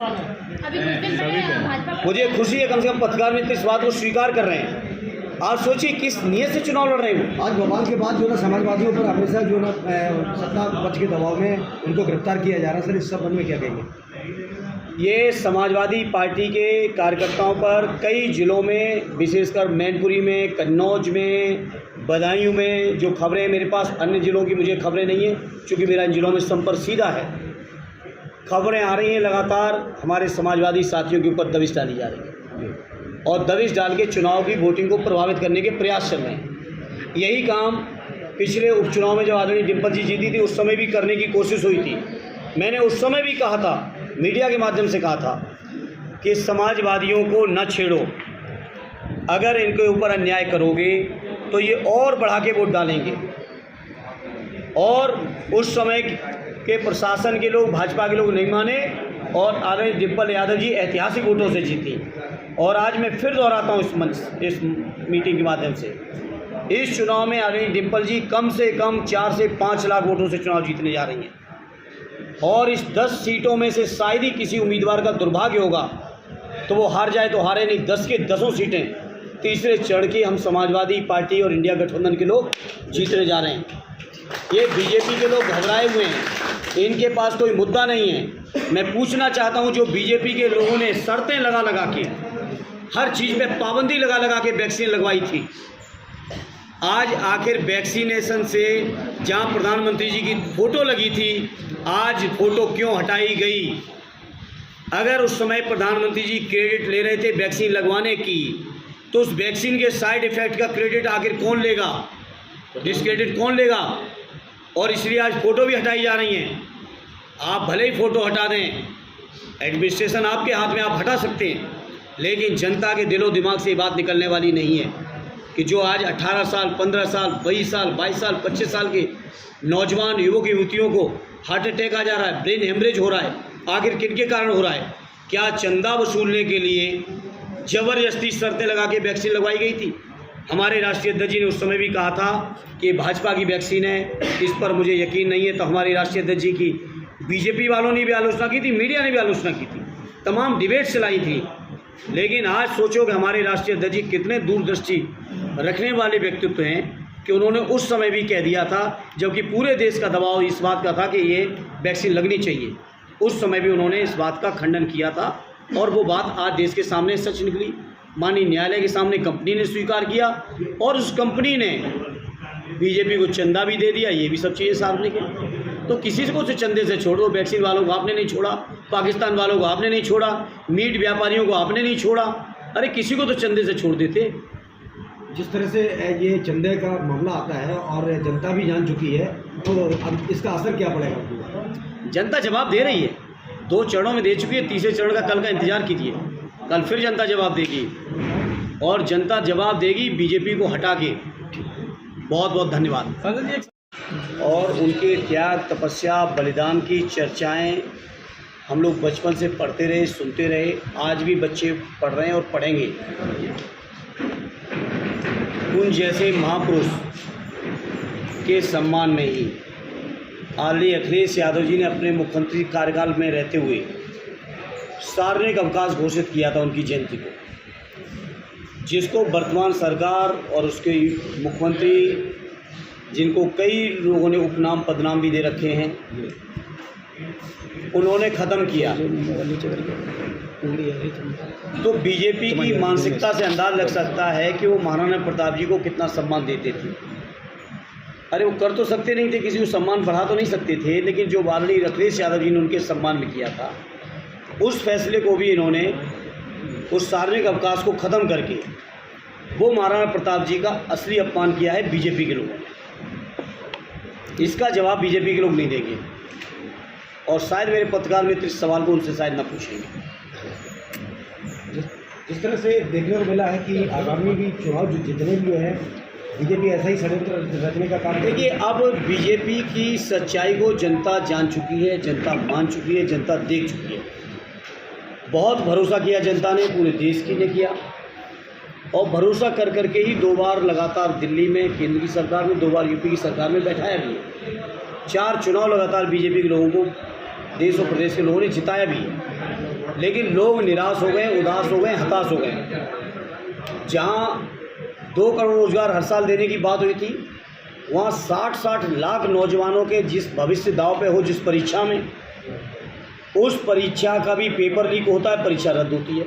अभी कुछ दिन पहले भाजपा मुझे खुशी है कम से कम पत्रकार मित्र इस बात को स्वीकार कर रहे हैं। आप सोचिए किस नियत से चुनाव लड़ रहे हैं। आज भोपाल के बाद जो ना समाजवादियों पर हमेशा जो ना सत्ता पक्ष के दबाव में उनको गिरफ्तार किया जा रहा है। सर इस संबंध में क्या कहेंगे? ये समाजवादी पार्टी के कार्यकर्ताओं पर कई जिलों में, विशेषकर मैनपुरी में, कन्नौज में, बदायूं में जो खबरें मेरे पास, अन्य जिलों की मुझे खबरें नहीं है क्योंकि मेरा इन जिलों में संपर्क सीधा है। खबरें आ रही हैं लगातार हमारे समाजवादी साथियों के ऊपर दबिश डाली जा रही है और दबिश डाल के चुनाव की वोटिंग को प्रभावित करने के प्रयास चल रहे हैं। यही काम पिछले उपचुनाव में जब आदरणीय डिम्पल जी जीती थी उस समय भी करने की कोशिश हुई थी। मैंने उस समय भी कहा था, मीडिया के माध्यम से कहा था कि समाजवादियों को न छेड़ो, अगर इनके ऊपर अन्याय करोगे तो ये और बढ़ा के वोट डालेंगे। और उस समय के प्रशासन के लोग, भाजपा के लोग नहीं माने और आदरणीय डिम्पल यादव जी ऐतिहासिक वोटों से जीती। और आज मैं फिर दोहराता हूँ इस मीटिंग के माध्यम से, इस चुनाव में आदरणीय डिम्पल जी कम से कम 4 से 5 लाख वोटों से चुनाव जीतने जा रही हैं। और इस 10 सीटों में से शायद ही किसी उम्मीदवार का दुर्भाग्य होगा तो वो हार जाए तो हारे, नहीं 10 के 10 सीटें तीसरे चरण की हम समाजवादी पार्टी और इंडिया गठबंधन के लोग जीतने जा रहे हैं। ये बीजेपी के लोग घबराए हुए हैं, इनके पास कोई मुद्दा नहीं है। मैं पूछना चाहता हूं, जो बीजेपी के लोगों ने शर्तें लगा लगा के, हर चीज़ पे पाबंदी लगा लगा के वैक्सीन लगवाई थी, आज आखिर वैक्सीनेशन से जहां प्रधानमंत्री जी की फ़ोटो लगी थी, आज फ़ोटो क्यों हटाई गई? अगर उस समय प्रधानमंत्री जी क्रेडिट ले रहे थे वैक्सीन लगवाने की तो उस वैक्सीन के साइड इफ़ेक्ट का क्रेडिट आखिर कौन लेगा, डिस्क्रेडिट कौन लेगा? और इसलिए आज फ़ोटो भी हटाई जा रही हैं। आप भले ही फ़ोटो हटा दें, एडमिनिस्ट्रेशन आपके हाथ में, आप हटा सकते हैं, लेकिन जनता के दिलो दिमाग से ये बात निकलने वाली नहीं है कि जो आज 18 साल, 15 साल, 22 साल, 22 साल, 25 साल के नौजवान युवक युवतियों को हार्ट अटैक आ जा रहा है, ब्रेन हेमरेज हो रहा है, आखिर किनके कारण हो रहा है? क्या चंदा वसूलने के लिए ज़बरदस्ती शर्तें लगा के वैक्सीन लगवाई गई थी? हमारे राष्ट्रीय अध्यक्ष जी ने उस समय भी कहा था कि भाजपा की वैक्सीन है, इस पर मुझे यकीन नहीं है। तो हमारे राष्ट्रीय अध्यक्ष जी की बीजेपी वालों ने भी आलोचना की थी, मीडिया ने भी आलोचना की थी, तमाम डिबेट चलाई थी। लेकिन आज सोचो कि हमारे राष्ट्रीय अध्यक्ष जी कितने दूरदृष्टि रखने वाले व्यक्तित्व हैं कि उन्होंने उस समय भी कह दिया था, जबकि पूरे देश का दबाव इस बात का था कि ये वैक्सीन लगनी चाहिए। उस समय भी उन्होंने इस बात का खंडन किया था और वो बात आज देश के सामने सच निकली। माननीय न्यायालय के सामने कंपनी ने स्वीकार किया और उस कंपनी ने बीजेपी को चंदा भी दे दिया। ये भी सब चीज़ें सार्वजनिक हैं। तो किसी को तो चंदे से छोड़ दो, वैक्सीन वालों को आपने नहीं छोड़ा, पाकिस्तान वालों को आपने नहीं छोड़ा, मीट व्यापारियों को आपने नहीं छोड़ा, अरे किसी को तो चंदे से छोड़ देते। जिस तरह से ये चंदे का मामला आता है और जनता भी जान चुकी है, तो अब इसका असर क्या पड़ेगा? जनता जवाब दे रही है, 2 चरणों में दे चुकी है, तीसरे चरण का कल का इंतजार कीजिए। कल फिर जनता जवाब देगी और जनता जवाब देगी बीजेपी को हटा के। बहुत बहुत धन्यवाद। और उनके त्याग, तपस्या, बलिदान की चर्चाएं हम लोग बचपन से पढ़ते रहे, सुनते रहे, आज भी बच्चे पढ़ रहे हैं और पढ़ेंगे। उन जैसे महापुरुष के सम्मान में ही आदरणीय अखिलेश यादव जी ने अपने मुख्यमंत्री कार्यकाल में रहते हुए सार्वजनिक अवकाश घोषित किया था उनकी जयंती को, जिसको वर्तमान सरकार और उसके मुख्यमंत्री, जिनको कई लोगों ने उपनाम पदनाम भी दे रखे हैं, उन्होंने ख़त्म किया। तो बीजेपी की मानसिकता से अंदाज लग सकता है कि वो महाराणा प्रताप जी को कितना सम्मान देते थे। अरे वो कर तो सकते नहीं थे, किसी को सम्मान बढ़ा तो नहीं सकते थे, लेकिन जो आदरणीय अखिलेश यादव जी ने उनके सम्मान में किया था, उस फैसले को भी इन्होंने, उस सार्वजनिक अवकाश को ख़त्म करके वो महाराणा प्रताप जी का असली अपमान किया है बीजेपी के लोगों ने। इसका जवाब बीजेपी के लोग नहीं देंगे और शायद मेरे पत्रकार मित्र इस सवाल को उनसे शायद न पूछेंगे। जिस तरह से देखने को मिला है कि आगामी भी चुनाव जितने भी हैं, बीजेपी ऐसा ही षड्यंत्र रचने का काम। देखिए, अब बीजेपी की सच्चाई को जनता जान चुकी है, जनता मान चुकी है, जनता देख चुकी है। बहुत भरोसा किया जनता ने, पूरे देश की ने किया और भरोसा कर करके ही 2 बार लगातार दिल्ली में केंद्र की सरकार में, 2 बार यूपी की सरकार में बैठाया भी है। 4 चुनाव लगातार बीजेपी के लोगों को, देश और प्रदेश के लोगों ने जिताया भी है। लेकिन लोग निराश हो गए, उदास हो गए, हताश हो गए। जहाँ 2 करोड़ रोजगार हर साल देने की बात हुई थी, वहाँ 60-60 लाख नौजवानों के जिस भविष्य दाव पे हो, जिस परीक्षा में, उस परीक्षा का भी पेपर लीक होता है, परीक्षा रद्द होती है।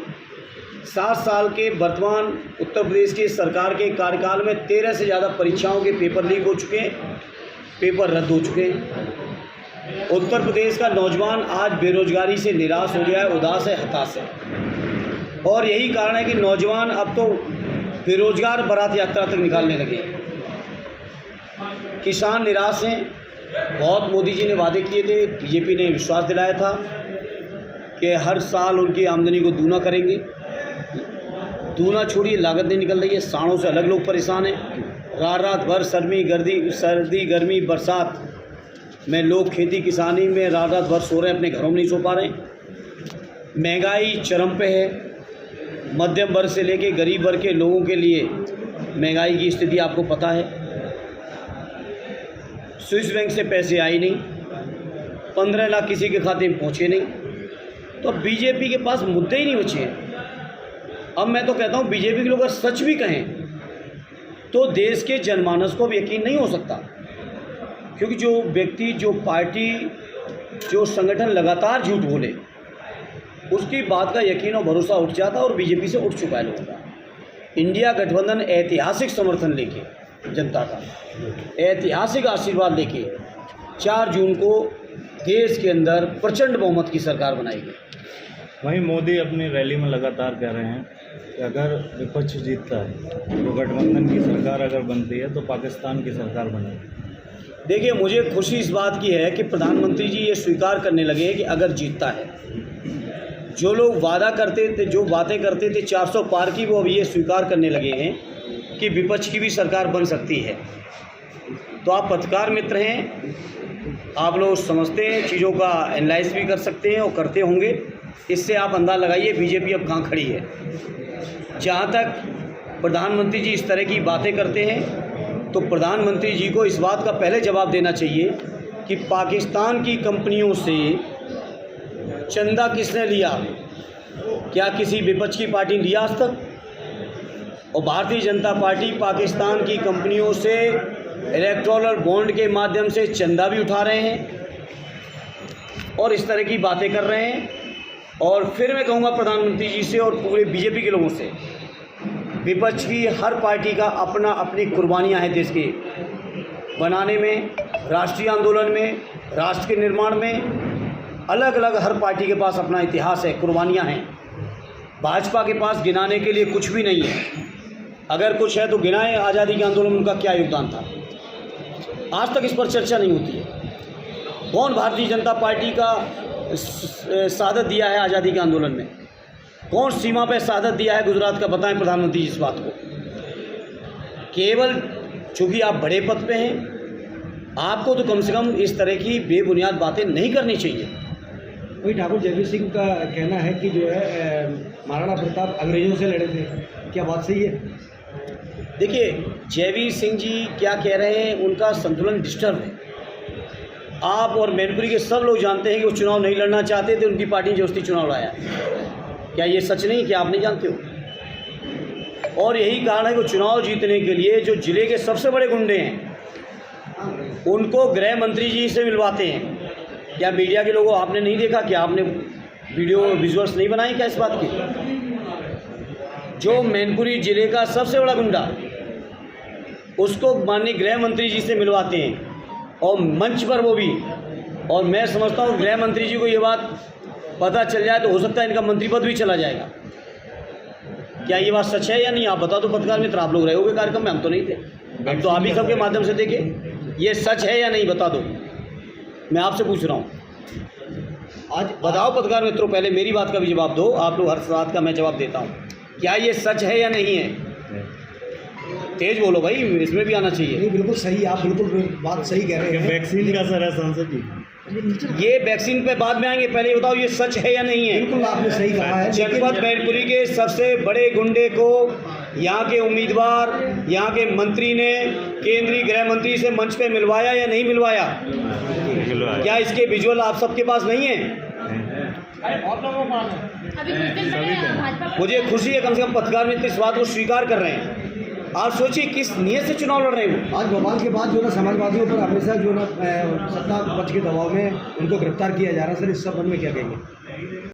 7 साल के वर्तमान उत्तर प्रदेश की सरकार के कार्यकाल में 13 से ज़्यादा परीक्षाओं के पेपर लीक हो चुके हैं, पेपर रद्द हो चुके हैं। उत्तर प्रदेश का नौजवान आज बेरोजगारी से निराश हो गया है, उदास है, हताश है। और यही कारण है कि नौजवान अब तो बेरोजगार बारात यात्रा तक निकालने लगे। किसान निराश हैं। बहुत मोदी जी ने वादे किए थे, बीजेपी ने विश्वास दिलाया था कि हर साल उनकी आमदनी को दूना करेंगे। दूना छोड़िए, लागत नहीं निकल रही है। साड़ों से अलग लोग परेशान हैं। रात भर सर्दी गर्मी बरसात में लोग खेती किसानी में रात भर सो रहे हैं, अपने घरों में नहीं सो पा रहे हैं। महंगाई चरम पे है। मध्यम वर्ग से लेके गरीब वर्ग के लोगों के लिए महंगाई की स्थिति आपको पता है। स्विस बैंक से पैसे आए नहीं, 15 लाख किसी के खाते में पहुँचे नहीं। तो बीजेपी के पास मुद्दे ही नहीं बचे हैं। अब मैं तो कहता हूँ बीजेपी के लोग अगर सच भी कहें तो देश के जनमानस को अब यकीन नहीं हो सकता, क्योंकि जो व्यक्ति, जो पार्टी, जो संगठन लगातार झूठ बोले, उसकी बात का यकीन और भरोसा उठ जाता, और बीजेपी से उठ चुका है लोगों का। इंडिया गठबंधन ऐतिहासिक समर्थन लेके, जनता का ऐतिहासिक आशीर्वाद लेके 4 जून को देश के अंदर प्रचंड बहुमत की सरकार बनाएगी। वहीं मोदी अपनी रैली में लगातार कह रहे हैं कि अगर विपक्ष जीतता है तो गठबंधन की सरकार अगर बनती है तो पाकिस्तान की सरकार बनेगी। देखिए, मुझे खुशी इस बात की है कि प्रधानमंत्री जी ये स्वीकार करने लगे हैं कि अगर जीतता है, जो लोग वादा करते थे, जो बातें करते थे 400 पार की, वो अब ये स्वीकार करने लगे हैं कि विपक्ष की भी सरकार बन सकती है। तो आप पत्रकार मित्र हैं, आप लोग समझते हैं, चीज़ों का एनालाइज भी कर सकते हैं और करते होंगे। इससे आप अंदाज़ा लगाइए बीजेपी अब कहाँ खड़ी है। जहाँ तक प्रधानमंत्री जी इस तरह की बातें करते हैं, तो प्रधानमंत्री जी को इस बात का पहले जवाब देना चाहिए कि पाकिस्तान की कंपनियों से चंदा किसने लिया? क्या किसी विपक्ष की पार्टी ने लिया आज तक? और भारतीय जनता पार्टी पाकिस्तान की कंपनियों से इलेक्टोरल बॉन्ड के माध्यम से चंदा भी उठा रहे हैं और इस तरह की बातें कर रहे हैं। और फिर मैं कहूँगा प्रधानमंत्री जी से और पूरे बीजेपी के लोगों से, विपक्ष की हर पार्टी का अपनी कुर्बानियाँ हैं देश के बनाने में, राष्ट्रीय आंदोलन में, राष्ट्र के निर्माण में। अलग अलग हर पार्टी के पास अपना इतिहास है, कुर्बानियाँ हैं। भाजपा के पास गिनाने के लिए कुछ भी नहीं है। अगर कुछ है तो गिनाएं, आज़ादी के आंदोलन में उनका क्या योगदान था। आज तक इस पर चर्चा नहीं होती है। कौन भारतीय जनता पार्टी का शहादत दिया है आज़ादी के आंदोलन में? कौन सीमा पे शहादत दिया है गुजरात का? बताएं प्रधानमंत्री जी इस बात को। केवल चूँकि आप बड़े पद पे हैं, आपको तो कम से कम इस तरह की बेबुनियाद बातें नहीं करनी चाहिए। वही ठाकुर जयवीर सिंह का कहना है कि जो है महाराणा प्रताप अंग्रेजों से लड़े थे, क्या बात सही है? देखिए, जयवीर सिंह जी क्या कह रहे हैं, उनका संतुलन डिस्टर्ब है। आप और मैनपुरी के सब लोग जानते हैं कि वो चुनाव नहीं लड़ना चाहते थे, उनकी पार्टी ने जबरदस्ती चुनाव लाया। क्या ये सच नहीं? क्या आप नहीं जानते हो? और यही कारण है कि चुनाव जीतने के लिए जो जिले के सबसे बड़े गुंडे हैं, उनको गृह मंत्री जी से मिलवाते हैं। क्या मीडिया के लोगों आपने नहीं देखा? क्या आपने वीडियो विजुअल्स नहीं बनाए क्या इस बात की? जो मैनपुरी जिले का सबसे बड़ा गुंडा, उसको माननीय गृह मंत्री जी से मिलवाते हैं, और मंच पर वो भी। और मैं समझता हूँ गृह मंत्री जी को ये बात पता चल जाए तो हो सकता है इनका मंत्री पद भी चला जाएगा। क्या ये बात सच है या नहीं? आप बता दो पत्रकार मित्र, आप लोग रहे होगे कार्यक्रम में, हम तो नहीं थे। हम तो आप ही सबके माध्यम से देखे, ये सच है या नहीं बता दो, मैं आपसे पूछ रहा हूँ। आज बताओ पत्रकार मित्रों, पहले मेरी बात का भी जवाब दो। आप लोग हर बात का मैं जवाब देता हूँ। क्या ये सच है या नहीं है? तेज बोलो भाई, इसमें भी आना चाहिए। नहीं, बिल्कुल सही, आप बिल्कुल बात सही कह रहे हैं। वैक्सीन का असर है सांसद जी? ये वैक्सीन पे बाद में आएंगे, पहले ये बताओ ये सच है या नहीं है? बिल्कुल आपने सही कहा है। जनपद मैनपुरी के सबसे बड़े गुंडे को यहाँ के उम्मीदवार, यहाँ के मंत्री ने केंद्रीय गृह मंत्री से मंच पे मिलवाया या नहीं मिलवाया? क्या इसके विजुअल आप सबके पास नहीं है? अभी कुछ दिन पहले भाजपा मुझे खुशी है कम से कम पत्रकार मित्र इस बात को स्वीकार कर रहे हैं। आप सोचिए किस नियत से चुनाव लड़ रहे हैं। आज बवाल के बाद जो ना समाजवादियों पर हमेशा जो ना सत्ता पक्ष के दबाव में उनको गिरफ्तार किया जा रहा है, सर इस संबंध में क्या कहेंगे?